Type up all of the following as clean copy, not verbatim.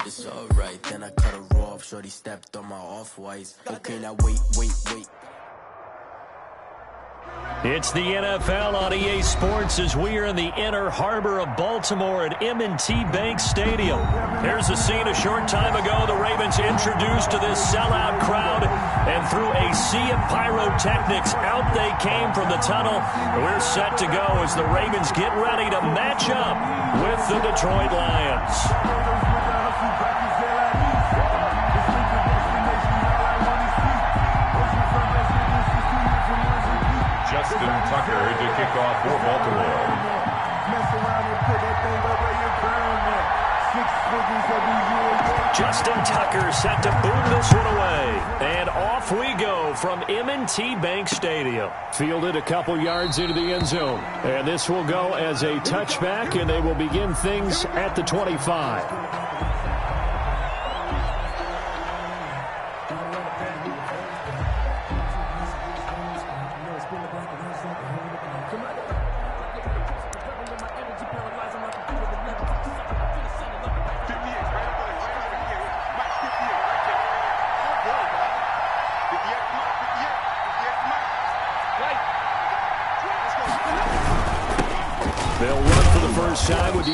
It's alright, then I cut her off. Shorty stepped on my off-whites. Okay, now wait. It's the NFL on EA Sports as we are in the inner harbor of Baltimore at M&T Bank Stadium. Here's the scene a short time ago. The Ravens introduced to this sellout crowd, and through a sea of pyrotechnics, out they came from the tunnel. We're set to go as the Ravens get ready to match up with the Detroit Lions. Justin Tucker to kick off for Baltimore. Justin Tucker set to boom this one away. And off we go from M&T Bank Stadium. Fielded a couple yards into the end zone. And this will go as a touchback, and they will begin things at the 25. They'll run for the first time with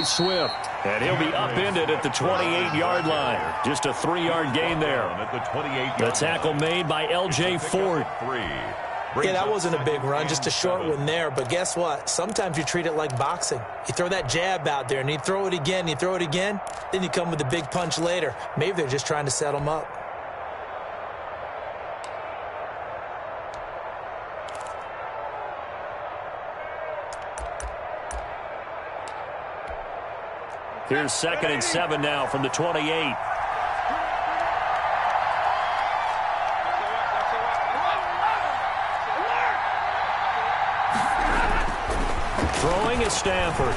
Swift, and he'll be upended at the 28-yard line. Just a 3-yard gain there. At the 28. The tackle made by L.J. Ford. Yeah, that wasn't a big run, just a short one there. But guess what? Sometimes you treat it like boxing. You throw that jab out there, and you throw it again, then you come with a big punch later. Maybe they're just trying to set them up. Here's 2nd and 7 now from the 28. Throwing is Stafford.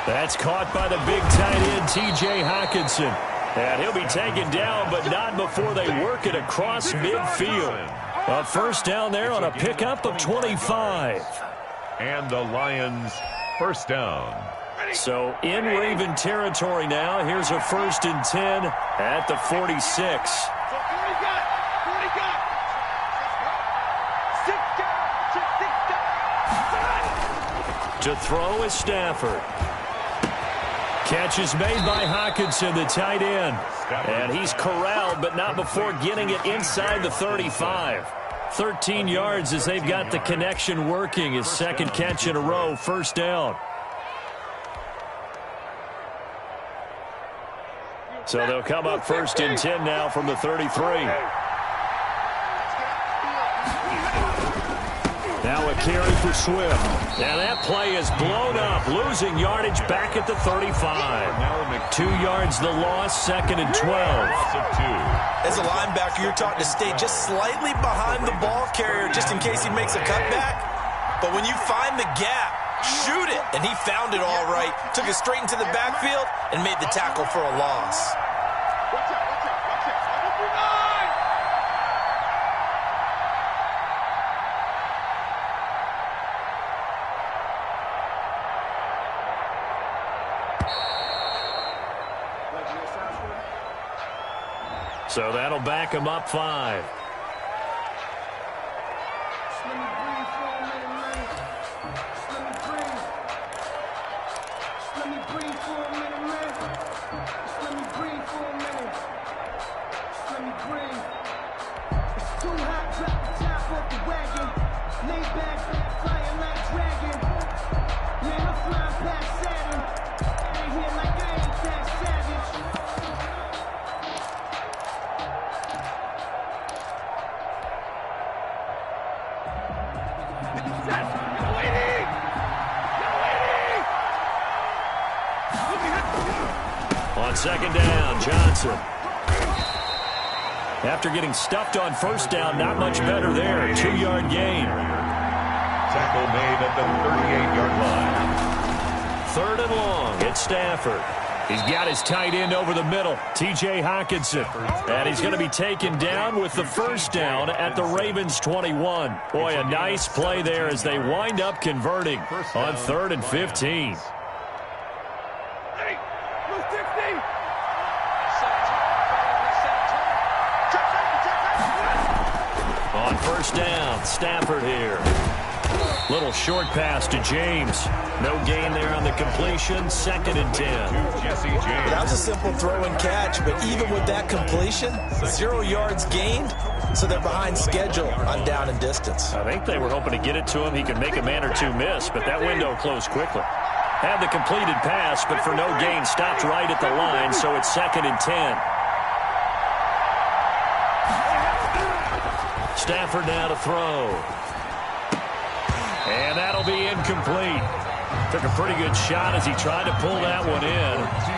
That's caught by the big tight end, T.J. Hockenson. And he'll be taken down, but not before they work it across midfield. A first down there on a pickup of 25. And the Lions first down. So in Raven territory now. Here's a 1st and 10 at the 46. To throw is Stafford. Catch is made by Hockenson, the tight end. And he's corralled, but not before getting it inside the 35. 13 yards as they've got the connection working. His second catch in a row, first down. So they'll come up 1st and 10 now from the 33. Now a carry for Swift. Now that play is blown up, losing yardage back at the 35. 2 yards the loss, 2nd and 12. As a linebacker, you're taught to stay just slightly behind the ball carrier just in case he makes a cutback. But when you find the gap, shoot it. And he found it all right. Took it straight into the backfield and made the tackle for a loss. So that'll back him up 5. On 2nd down, Johnson. After getting stuffed on 1st down, not much better there. 2-yard gain. Tackle made at the 38-yard line. 3rd and long. It's Stafford. He's got his tight end over the middle, T.J. Hockenson. And he's going to be taken down with the first down at the Ravens 21. Boy, a nice play there as they wind up converting on 3rd and 15. On first down, Stafford here. Little short pass to James. No gain there on the completion. 2nd and 10. That was a simple throw and catch, but even with that completion, 0 yards gained, so they're behind schedule on down and distance. I think they were hoping to get it to him. He could make a man or two miss, but that window closed quickly. Had the completed pass, but for no gain, stopped right at the line, so it's 2nd and 10. Stafford now to throw. And that'll be incomplete. Took a pretty good shot as he tried to pull that one in.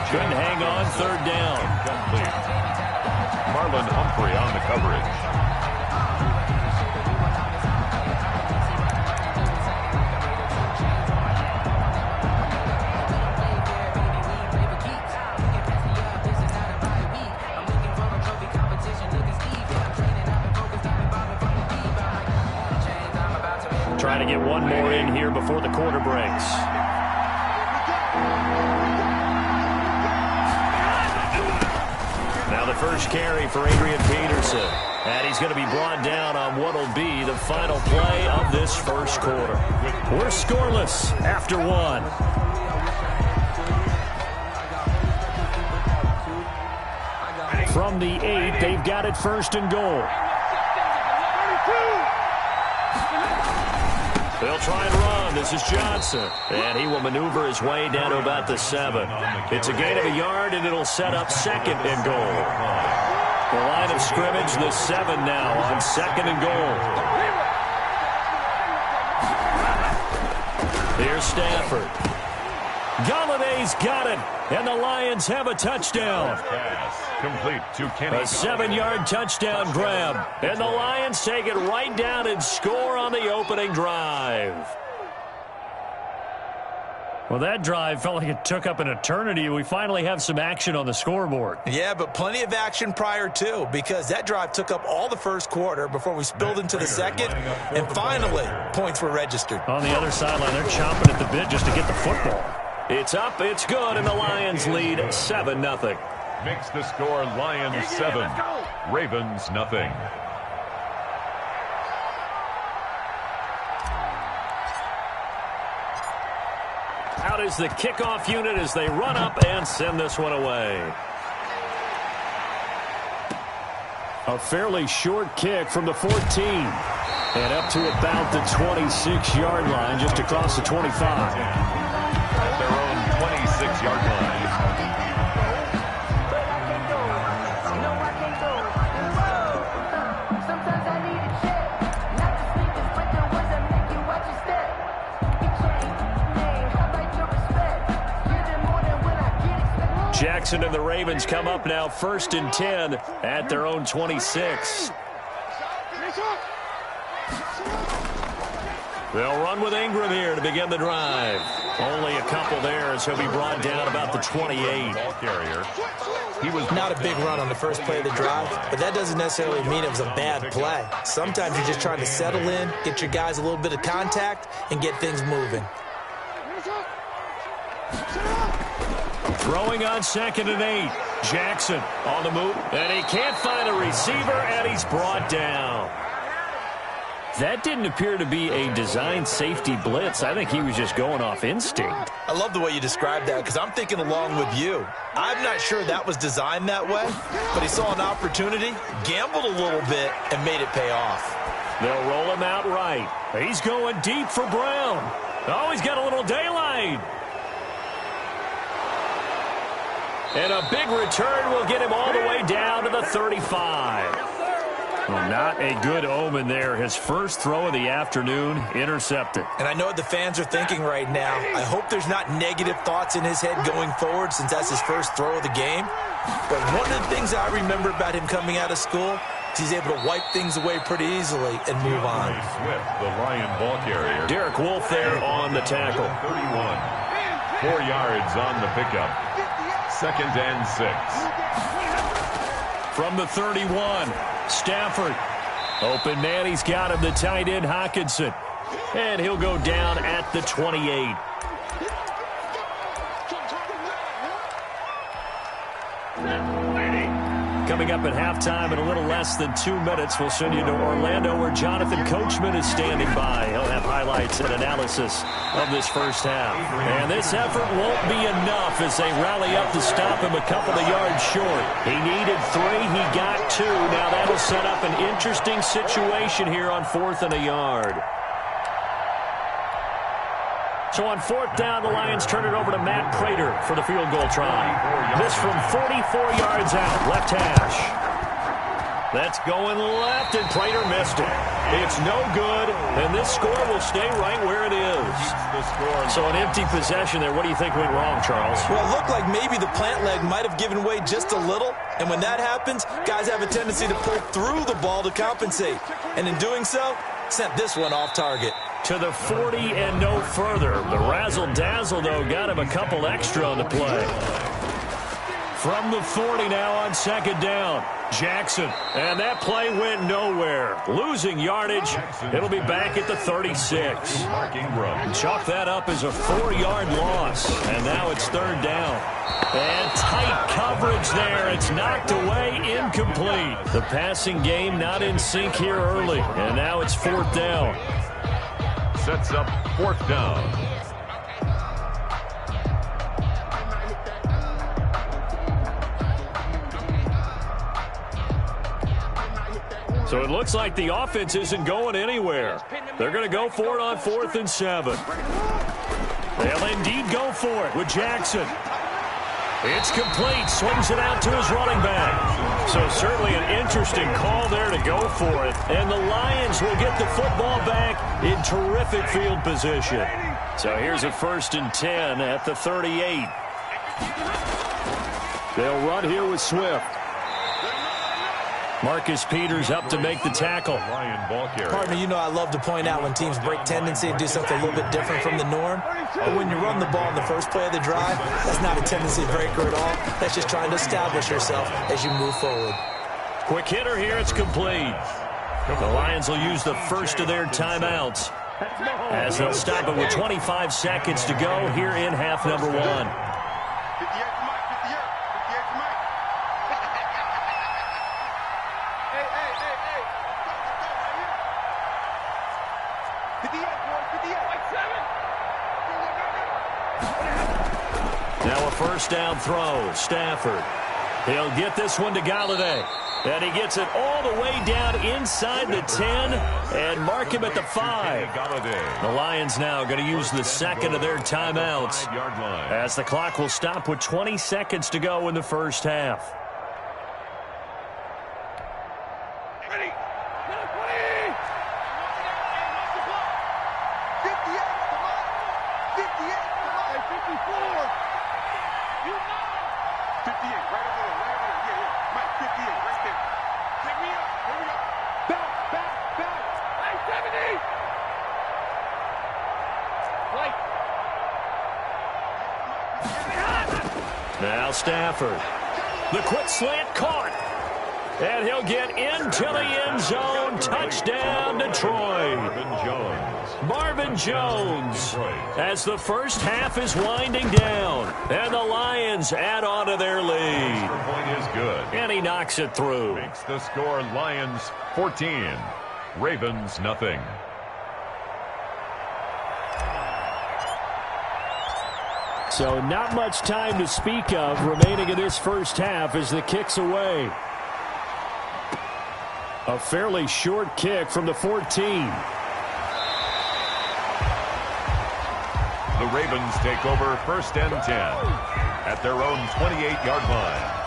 Couldn't hang on. 3rd down. Marlon Humphrey on the coverage. Trying to get one more in here before the quarter breaks. Now the first carry for Adrian Peterson. And he's going to be brought down on what will be the final play of this first quarter. We're scoreless after 1. From the 8, they've got it 1st and goal. They'll try and run. This is Johnson. And he will maneuver his way down to about the 7. It's a gain of a yard, and it'll set up 2nd and goal. The line of scrimmage, the 7 now on 2nd and goal. Here's Stafford. Galladay's got it, and the Lions have a touchdown. Complete to Kenny. A 7-yard touchdown grab, and the Lions take it right down and score on the opening drive. Well, that drive felt like it took up an eternity. We finally have some action on the scoreboard. Yeah, but plenty of action prior to, because that drive took up all the first quarter before we spilled into the second, and finally, points were registered. On the other sideline, they're chomping at the bit just to get the football. It's up, it's good, and the Lions lead 7-0. Makes the score Lions 7, Ravens nothing. Out is the kickoff unit as they run up and send this one away. A fairly short kick from the 14. And up to about the 26-yard line, just across the 25. At their own 26-yard line. Jackson and the Ravens come up now 1st and 10 at their own 26. They'll run with Ingram here to begin the drive. Only a couple there as he'll be brought down about the 28. Ball carrier. He was not a big run on the first play of the drive, but that doesn't necessarily mean it was a bad play. Sometimes you're just trying to settle in, get your guys a little bit of contact, and get things moving. Throwing on 2nd and 8. Jackson on the move, and he can't find a receiver, and he's brought down. That didn't appear to be a design safety blitz. I think he was just going off instinct. I love the way you described that because I'm thinking along with you. I'm not sure that was designed that way, but he saw an opportunity, gambled a little bit, and made it pay off. They'll roll him out right. He's going deep for Brown. Oh, he's got a little daylight. And a big return will get him all the way down to the 35. Well, not a good omen there. His first throw of the afternoon intercepted. And I know what the fans are thinking right now. I hope there's not negative thoughts in his head going forward since that's his first throw of the game. But one of the things I remember about him coming out of school is he's able to wipe things away pretty easily and move on. Swift, the Lion ball carrier. Derek Wolfe there on the tackle. 31. 4 yards on the pickup. 2nd and 6. From the 31, Stafford. Open man, he's got him, the tight end, Hockenson. And he'll go down at the 28. Coming up at halftime in a little less than 2 minutes, we'll send you to Orlando where Jonathan Coachman is standing by. He'll have highlights and analysis of this first half. And this effort won't be enough as they rally up to stop him a couple of yards short. He needed 3, he got 2. Now that'll set up an interesting situation here on 4th and a yard. So on 4th down, the Lions turn it over to Matt Prater for the field goal try. This from 44 yards out, left hash. That's going left, and Prater missed it. It's no good, and this score will stay right where it is. So an empty possession there. What do you think went wrong, Charles? Well, it looked like maybe the plant leg might have given way just a little, and when that happens, guys have a tendency to pull through the ball to compensate. And in doing so, sent this one off target. To the 40 and no further. The razzle-dazzle, though, got him a couple extra on the play. From the 40 now on 2nd down. Jackson. And that play went nowhere. Losing yardage. It'll be back at the 36. Chalk that up as a 4-yard loss. And now it's 3rd down. And tight coverage there. It's knocked away, incomplete. The passing game not in sync here early. And now it's 4th down. Sets up 4th down. So it looks like the offense isn't going anywhere. They're going to go for it on 4th and 7. They'll indeed go for it with Jackson. It's complete. Swings it out to his running back. So certainly an interesting call there to go for it. And the Lions will get the football back in terrific field position. So here's a 1st and 10 at the 38. They'll run here with Swift. Marcus Peters up to make the tackle. Partner, you know I love to point out when teams break tendency and do something a little bit different from the norm. But when you run the ball in the first play of the drive, that's not a tendency breaker at all. That's just trying to establish yourself as you move forward. Quick hitter here. It's complete. The Lions will use the first of their timeouts as they'll stop it with 25 seconds to go here in half number 1. Now a 1st down throw. Stafford. He'll get this one to Galladay. And he gets it all the way down inside the 10 and mark him at the 5. The Lions now going to use the second of their timeouts as the clock will stop with 20 seconds to go in the first half. Now Stafford. The quick slant caught. And he'll get into the end zone. Touchdown, Detroit. Marvin Jones as the first half is winding down. And the Lions add on to their lead. Point is good. And he knocks it through. Makes the score Lions 14. Ravens nothing. So not much time to speak of remaining in this first half as the kick's away. A fairly short kick from the 14. The Ravens take over 1st and 10 at their own 28-yard line.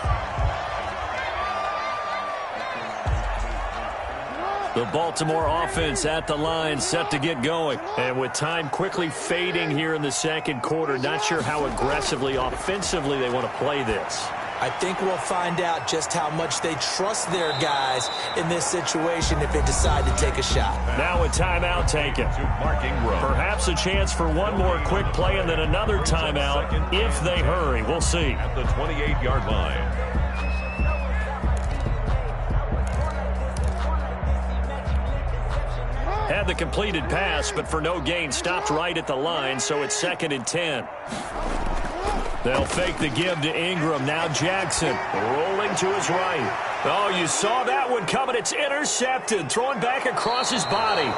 The Baltimore offense at the line set to get going. And with time quickly fading here in the second quarter, not sure how aggressively, offensively they want to play this. I think we'll find out just how much they trust their guys in this situation if they decide to take a shot. Now a timeout taken. Perhaps a chance for one more quick play and then another timeout if they hurry. We'll see. At the 28-yard line. Had the completed pass, but for no gain, stopped right at the line, so it's 2nd and 10. They'll fake the give to Ingram. Now Jackson rolling to his right. Oh, you saw that one coming. It's intercepted. Throwing back across his body.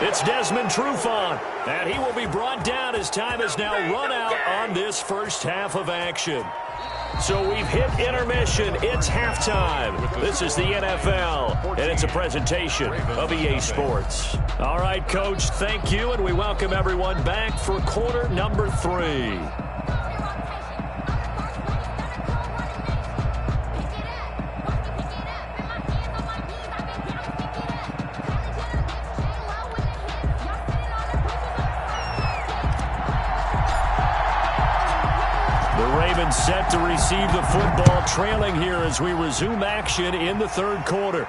It's Desmond Trufant. And he will be brought down as time has now run out on this first half of action. So we've hit intermission. It's halftime. This is the NFL, and it's a presentation of EA Sports. All right, Coach, thank you, and we welcome everyone back for quarter number 3. Set to receive the football, trailing here as we resume action in the third quarter.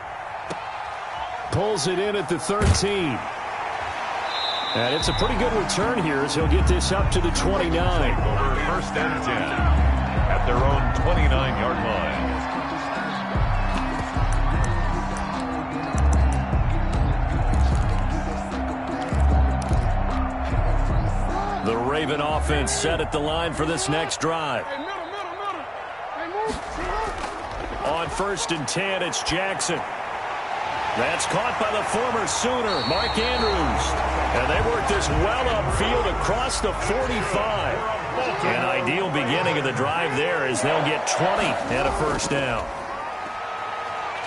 Pulls it in at the 13. And it's a pretty good return here as he'll get this up to the 29. Over first and 10 at their own 29-yard line. The Raven offense set at the line for this next drive. On first and 10, it's Jackson. That's caught by the former Sooner, Mark Andrews. And they work this well upfield across the 45. An ideal beginning of the drive there as they'll get 20 and a first down.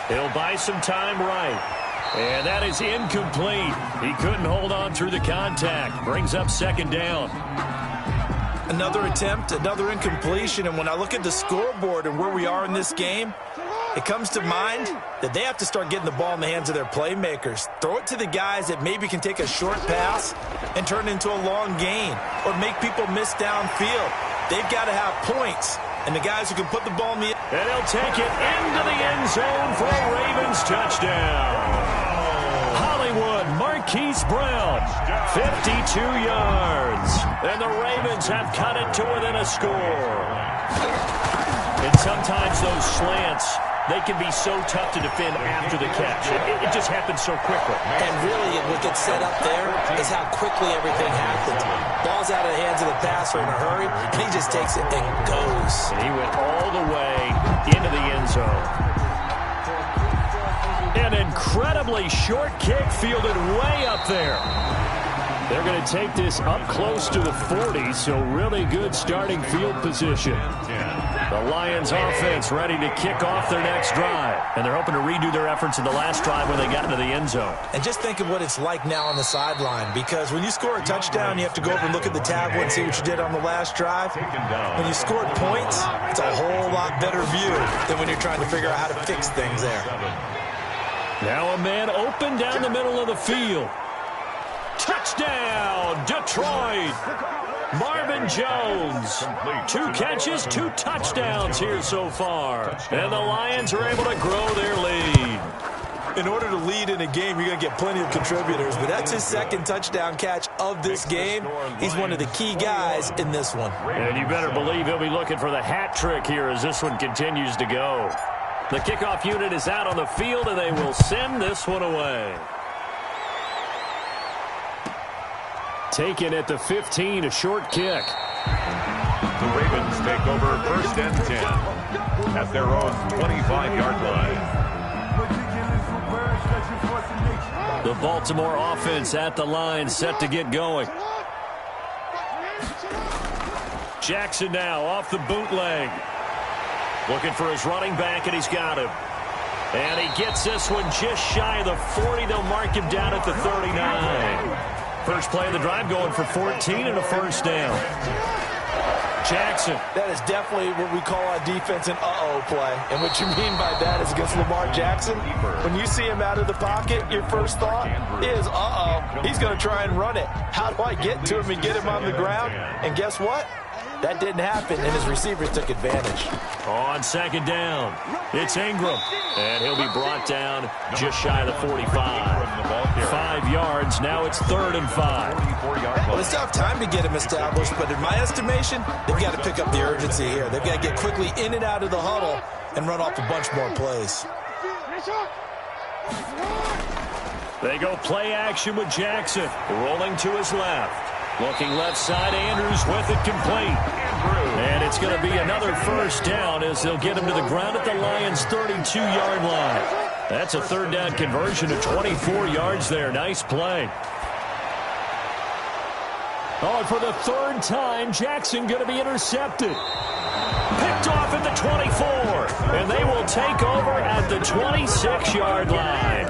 He'll buy some time right. And that is incomplete. He couldn't hold on through the contact. Brings up second down. Another attempt, another incompletion. And when I look at the scoreboard and where we are in this game, it comes to mind that they have to start getting the ball in the hands of their playmakers. Throw it to the guys that maybe can take a short pass and turn it into a long gain or make people miss downfield. They've got to have points. And the guys who can put the ball in the end. And he'll take it into the end zone for a Ravens touchdown. Hollywood Marquise Brown, 52 yards. And the Ravens have cut it to within a score. And sometimes those slants, they can be so tough to defend after the catch. It just happens so quickly. And really, what gets set up there is how quickly everything happens. Ball's out of the hands of the passer in a hurry, and he just takes it and goes. And he went all the way into the end zone. An incredibly short kick fielded way up there. They're going to take this up close to the 40, so really good starting field position. The Lions offense ready to kick off their next drive. And they're hoping to redo their efforts in the last drive when they got into the end zone. And just think of what it's like now on the sideline, because when you score a touchdown, you have to go over and look at the tablet and see what you did on the last drive. When you scored points, it's a whole lot better view than when you're trying to figure out how to fix things there. Now a man open down the middle of the field. Touchdown, Detroit! Marvin Jones. 2 catches, 2 touchdowns here so far. And the Lions are able to grow their lead. In order to lead in a game, you're going to get plenty of contributors, but that's his second touchdown catch of this game. He's one of the key guys in this one. And you better believe he'll be looking for the hat trick here as this one continues to go. The kickoff unit is out on the field, and they will send this one away. Taken at the 15, a short kick. The Ravens take over first and 10 at their own 25-yard line. The Baltimore offense at the line, set to get going. Jackson now off the bootleg. Looking for his running back, and he's got him. And he gets this one just shy of the 40. They'll mark him down at the 39. First play of the drive going for 14 and a first down. Jackson. That is definitely what we call our defense an uh-oh play. And what you mean by that is against Lamar Jackson, when you see him out of the pocket, your first thought is, uh-oh, he's going to try and run it. How do I get to him and get him on the ground? And guess what? That didn't happen, and his receivers took advantage. On second down, it's Ingram. And he'll be brought down just shy of the 45. 5 yards, now it's 3rd and 5. Well, they still have time to get him established, but in my estimation, they've got to pick up the urgency here. They've got to get quickly in and out of the huddle and run off a bunch more plays. They go play action with Jackson, rolling to his left. Looking left side, Andrews with it complete. And it's going to be another first down as they'll get him to the ground at the Lions' 32-yard line. That's a third down conversion of 24 yards there. Nice play. Oh, and for the third time, Jackson going to be intercepted. Picked off at the 24. And they will take over at the 26-yard line.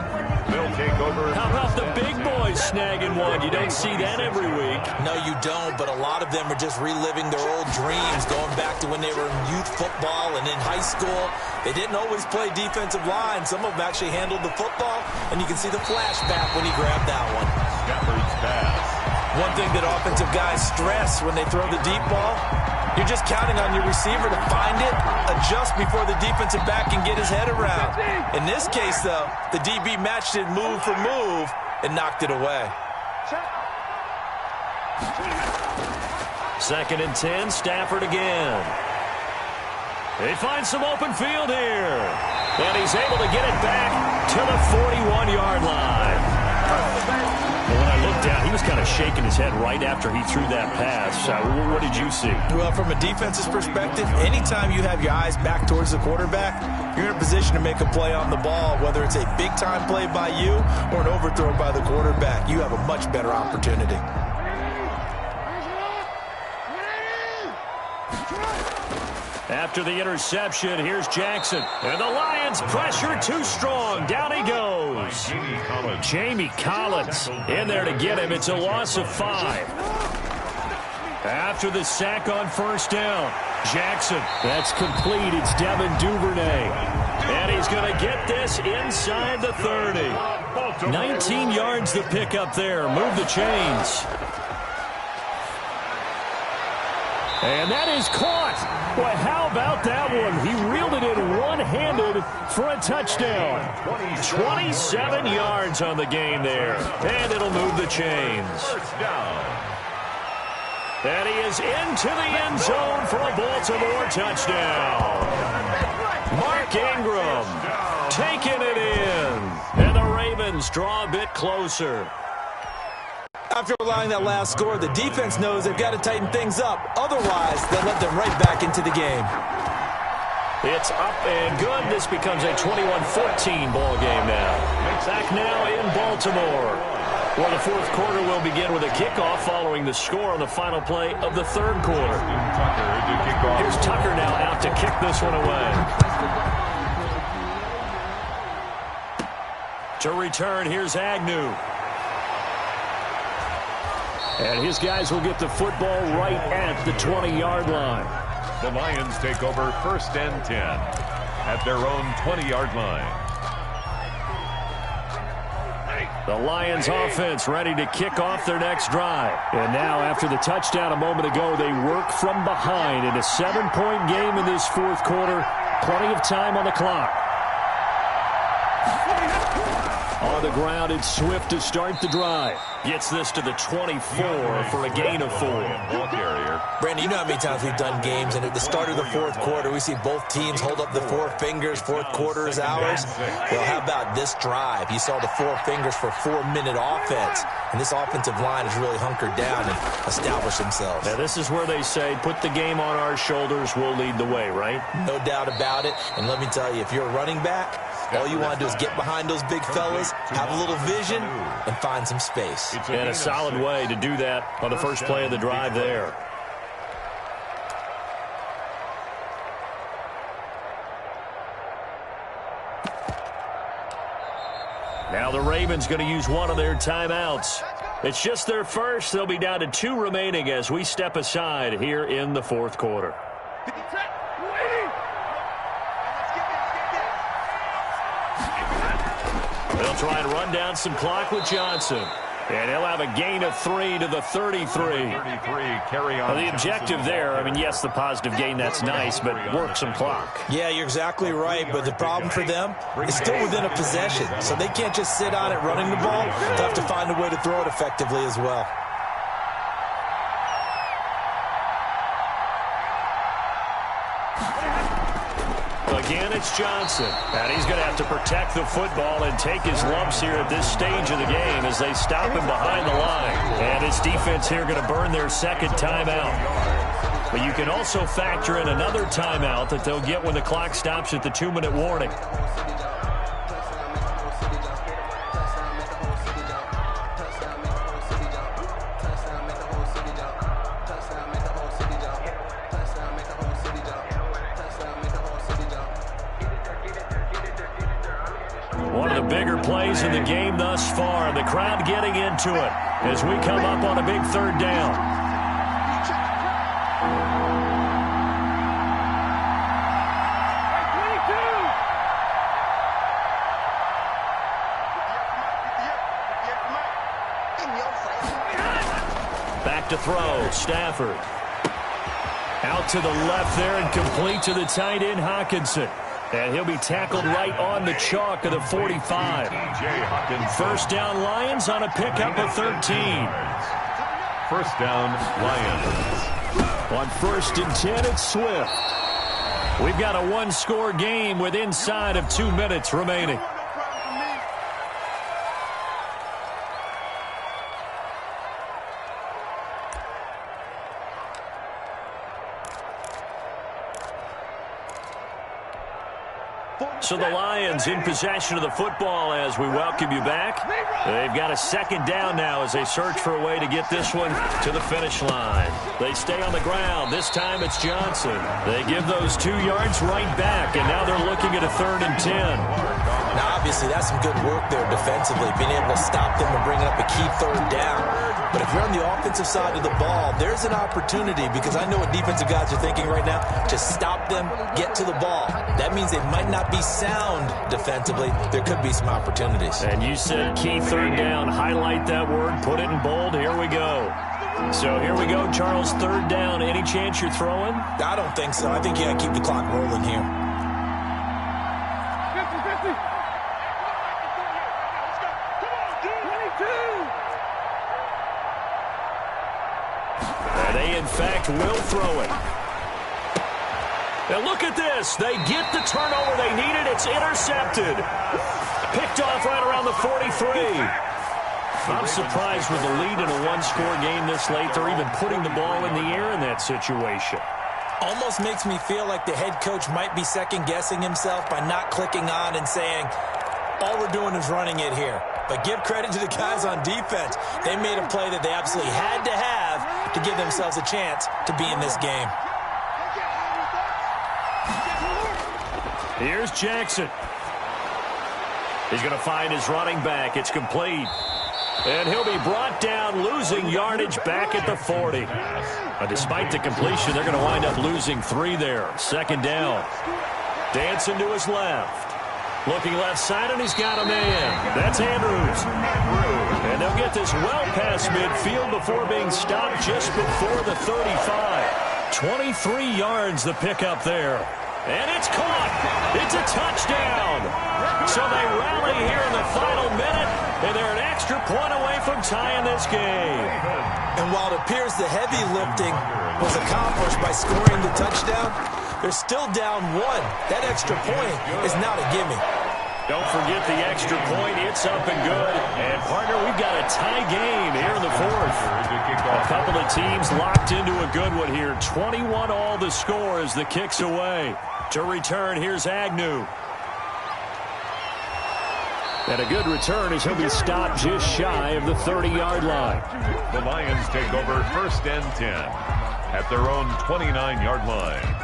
They'll take over. How about the big boys snagging one? You don't see that every week. No, you don't, but a lot of them are just reliving their old dreams, going back to when they were in youth football and in high school. They didn't always play defensive line. Some of them actually handled the football, and you can see the flashback when he grabbed that one. Stafford's pass. One thing that offensive guys stress when they throw the deep ball, you're just counting on your receiver to find it, adjust before the defensive back can get his head around. In this case, though, the DB matched it move for move and knocked it away. 2nd and 10, Stafford again. They find some open field here. And he's able to get it back to the 41-yard line. Well, when I looked down, he was kind of shaking his head right after he threw that pass. What did you see? Well, from a defense's perspective, anytime you have your eyes back towards the quarterback, you're in a position to make a play on the ball, whether it's a big-time play by you or an overthrow by the quarterback. You have a much better opportunity. After the interception, here's Jackson. And the Lions pressure too strong. Down he goes. Jamie Collins in there to get him. It's a loss of 5. After the sack on first down, Jackson. That's complete. It's Devin Duvernay. And he's going to get this inside the 30. 19 yards to pick up there. Move the chains. And that is caught. Boy, how about that one? He reeled it in one-handed for a touchdown. 27 yards on the game there. And it'll move the chains. And he is into the end zone for a Baltimore touchdown. Mark Ingram taking it in. And the Ravens draw a bit closer. After allowing that last score, the defense knows they've got to tighten things up. Otherwise, they'll let them right back into the game. It's up and good. This becomes a 21-14 ball game now. Back now in Baltimore. Well, the fourth quarter will begin with a kickoff following the score on the final play of the third quarter. Here's Tucker now out to kick this one away. To return, here's Agnew. And his guys will get the football right at the 20-yard line. The Lions take over 1st and 10 at their own 20-yard line. The Lions offense ready to kick off their next drive. And now after the touchdown a moment ago, they work from behind in a 7-point game in this fourth quarter. Plenty of time on the clock. On the ground, it's Swift to start the drive. Gets this to the 24 for a gain of 4. Brandon, you know how many times we've done games, and at the start of the fourth quarter, we see both teams hold up the 4 fingers. Fourth quarter is ours. Well, how about this drive? You saw the 4 fingers for 4-minute offense, and this offensive line has really hunkered down and established themselves. Now, this is where they say, put the game on our shoulders, we'll lead the way, right? No doubt about it, and let me tell you, if you're a running back, all you want to do is get behind those big fellas, have a little vision, and find some space. And a solid way to do that on the first play of the drive there. Now the Ravens going to use one of their timeouts. It's just their first. They'll be down to 2 remaining as we step aside here in the fourth quarter. They'll try and run down some clock with Johnson. And he'll have a gain of 3 to the 33. Carry on. Well, the objective there, I mean, yes, the positive gain, that's nice, but work some clock. Yeah, you're exactly right, but the problem for them is still within a possession. So they can't just sit on it running the ball. They'll have to find a way to throw it effectively as well. Again, it's Johnson. And he's going to have to protect the football and take his lumps here at this stage of the game as they stop him behind the line. And his defense here going to burn their second timeout. But you can also factor in another timeout that they'll get when the clock stops at the 2-minute warning. One of the bigger plays in the game thus far. The crowd getting into it as we come up on a big third down. Back to throw, Stafford. Out to the left there and complete to the tight end, Hawkinson. And he'll be tackled right on the chalk of the 45. First down, Lions on a pickup of 13. First down, Lions. On 1st and 10, it's Swift. We've got a one-score game with inside of 2 minutes remaining. So the Lions in possession of the football as we welcome you back. They've got a second down now as they search for a way to get this one to the finish line. They stay on the ground. This time it's Johnson. They give those 2 yards right back, and now they're looking at a 3rd and 10. Now, obviously, that's some good work there defensively, being able to stop them and bring up a key 3rd down. But if you're on the offensive side of the ball, there's an opportunity, because I know what defensive guys are thinking right now, to stop them, get to the ball. That means they might not be sound defensively. There could be some opportunities. And you said key 3rd down. Highlight that word. Put it in bold. Here we go. So here we go, Charles. 3rd down. Any chance you're throwing? I don't think so. I think you got to keep the clock rolling here. 50-50. And they, in fact, will throw it. And look at this. They get the turnover they needed. It's intercepted. Picked off right around the 43. I'm surprised with the lead in a one-score game this late. They're even putting the ball in the air in that situation. Almost makes me feel like the head coach might be second-guessing himself by not clicking on and saying, all we're doing is running it here. But give credit to the guys on defense. They made a play that they absolutely had to have to give themselves a chance to be in this game. Here's Jackson. He's going to find his running back. It's complete. And he'll be brought down, losing yardage back at the 40. But despite the completion, they're going to wind up losing 3 there. Second down. Dancing to his left. Looking left side, and he's got a man. That's Andrews. And they'll get this well past midfield before being stopped just before the 35. 23 yards the pickup there. And it's caught. It's a touchdown. So they rally here in the final minute, and they're an extra point away from tying this game. And while it appears the heavy lifting was accomplished by scoring the touchdown, they're still down 1. That extra point is not a gimme. Don't forget the extra point. It's up and good. And, partner, we've got a tie game here in the 4th. A couple of teams locked into a good one here. 21 all the score as the kick's away. To return, here's Agnew. And a good return as he'll be stopped just shy of the 30-yard line. The Lions take over 1st and 10 at their own 29-yard line.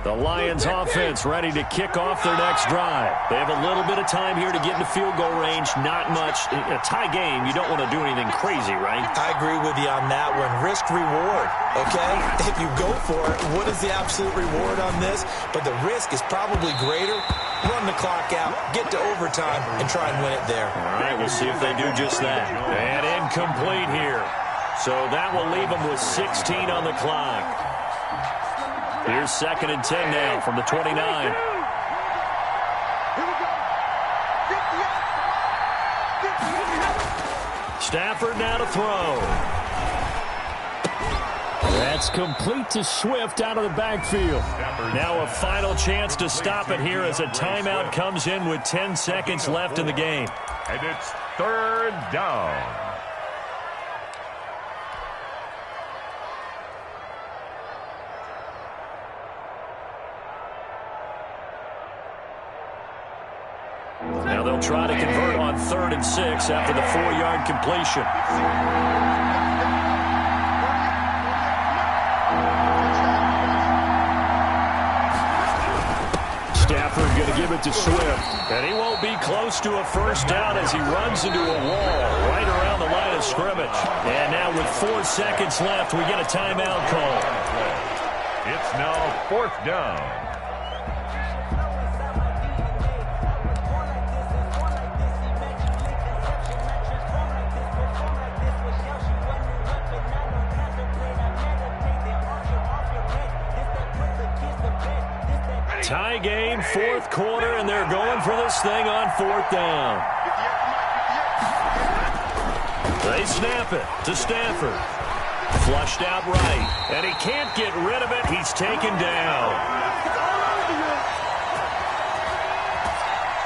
The Lions offense ready to kick off their next drive. They have a little bit of time here to get into field goal range. Not much. In a tie game, you don't want to do anything crazy, right? I agree with you on that one. Risk-reward, okay? If you go for it, what is the absolute reward on this? But the risk is probably greater. Run the clock out, get to overtime, and try and win it there. All right, we'll see if they do just that. And incomplete here. So that will leave them with 16 on the clock. Here's 2nd and 10 now from the 29. Stafford now to throw. That's complete to Swift out of the backfield. Now a final chance to stop it here as a timeout comes in with 10 seconds left in the game. And it's third down. Now they'll try to convert on 3rd and 6 after the 4-yard completion. Stafford going to give it to Swift. And he won't be close to a first down as he runs into a wall right around the line of scrimmage. And now with 4 seconds left, we get a timeout call. It's now 4th down. Tie game, 4th quarter, and they're going for this thing on 4th down. They snap it to Stafford. Flushed out right, and he can't get rid of it. He's taken down.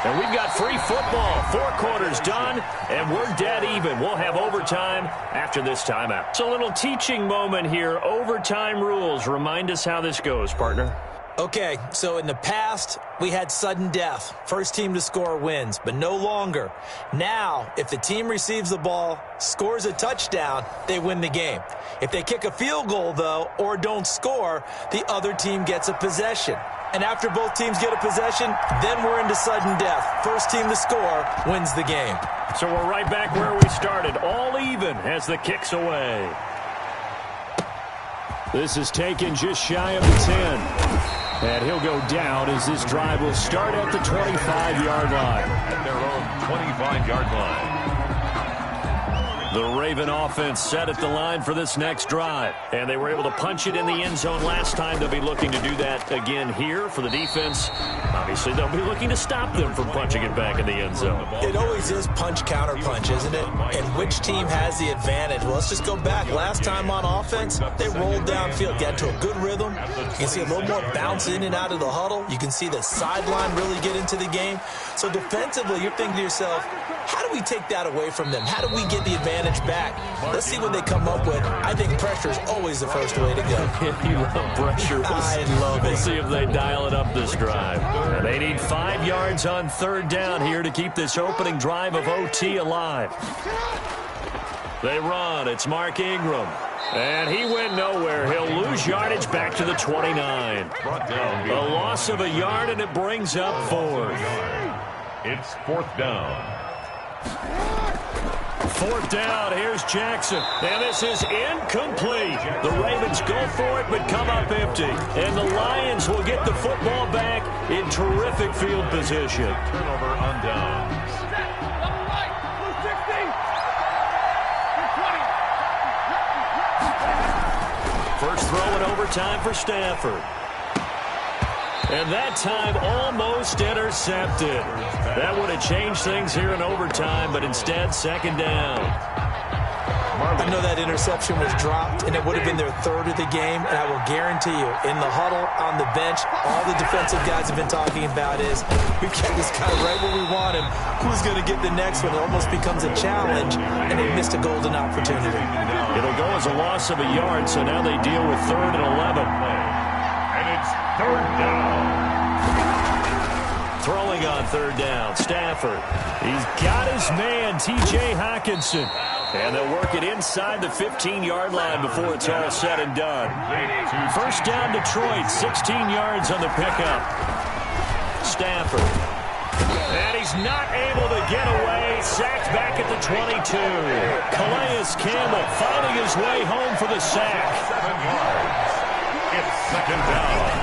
And we've got free football. 4 quarters done, and we're dead even. We'll have overtime after this timeout. It's a little teaching moment here. Overtime rules. Remind us how this goes, partner. Okay, so in the past, we had sudden death. First team to score wins, but no longer. Now, if the team receives the ball, scores a touchdown, they win the game. If they kick a field goal, though, or don't score, the other team gets a possession. And after both teams get a possession, then we're into sudden death. First team to score wins the game. So we're right back where we started, all even as the kick's away. This is taken just shy of the 10. And he'll go down as this drive will start at the 25-yard line. At their own 25-yard line. The Raven offense set at the line for this next drive. And they were able to punch it in the end zone last time. They'll be looking to do that again here for the defense. Obviously, they'll be looking to stop them from punching it back in the end zone. It always is punch-counter-punch, isn't it? And which team has the advantage? Well, let's just go back. Last time on offense, they rolled downfield, got to a good rhythm. You can see a little more bounce in and out of the huddle. You can see the sideline really get into the game. So defensively, you're thinking to yourself, how do we take that away from them? How do we get the advantage back? Let's see what they come up with. I think pressure is always the first way to go. You love pressure. I love it. We'll see if they dial it up this drive. And they need 5 yards on 3rd down here to keep this opening drive of OT alive. They run. It's Mark Ingram. And he went nowhere. He'll lose yardage back to the 29. A loss of a yard, and it brings up 4th. It's 4th down. 4th down, here's Jackson, and this is incomplete. The Ravens go for it, but come up empty. And the Lions will get the football back in terrific field position. Turnover on downs. First throw in overtime for Stafford. And that time almost intercepted. That would have changed things here in overtime, but instead, 2nd down. I know that interception was dropped, and it would have been their 3rd of the game, and I will guarantee you, in the huddle, on the bench, all the defensive guys have been talking about is, we've got this guy right where we want him. Who's going to get the next one? It almost becomes a challenge, and they missed a golden opportunity. It'll go as a loss of a yard, so now they deal with 3rd and 11. And it's 3rd down. Throwing on 3rd down, Stafford. He's got his man, T.J. Hockenson. And they'll work it inside the 15-yard line before it's all said and done. First down, Detroit, 16 yards on the pickup. Stafford. And he's not able to get away. Sacked back at the 22. Calais Campbell finding his way home for the sack. 7 yards. It's 2nd down.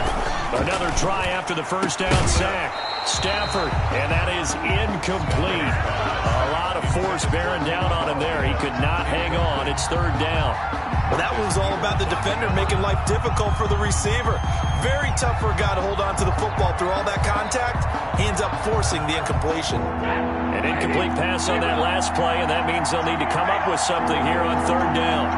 Another try after the first down sack. Stafford, and that is incomplete. A lot of force bearing down on him there. He could not hang on. It's 3rd down. Well, that was all about the defender making life difficult for the receiver. Very tough for a guy to hold on to the football through all that contact. He ends up forcing the incompletion. An incomplete pass on that last play, and that means they'll need to come up with something here on 3rd down.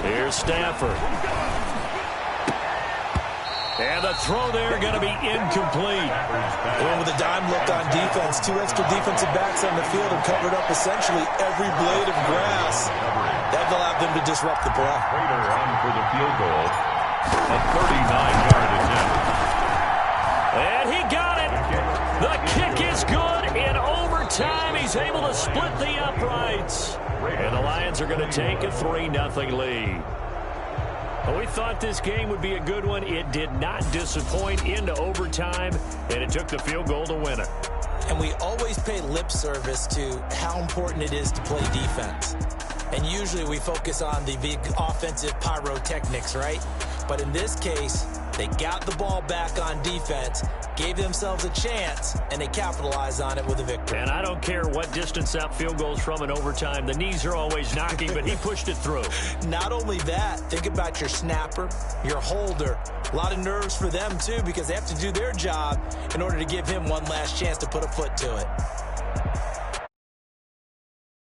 Here's Stafford. And the throw there going to be incomplete. And with a dime look on defense, 2 extra defensive backs on the field and covered up essentially every blade of grass. That allowed them to disrupt the play. Prater on for the field goal. A 39-yard attempt. And he got it. The kick is good. In overtime, he's able to split the uprights. And the Lions are going to take a 3-0 lead. Well, we thought this game would be a good one. It did not disappoint into overtime, and it took the field goal to win it. And we always pay lip service to how important it is to play defense. And usually we focus on the big offensive pyrotechnics, right? But in this case, they got the ball back on defense, gave themselves a chance, and they capitalized on it with a victory. And I don't care what distance that field goes from in overtime. The knees are always knocking, but he pushed it through. Not only that, think about your snapper, your holder. A lot of nerves for them, too, because they have to do their job in order to give him one last chance to put a foot to it.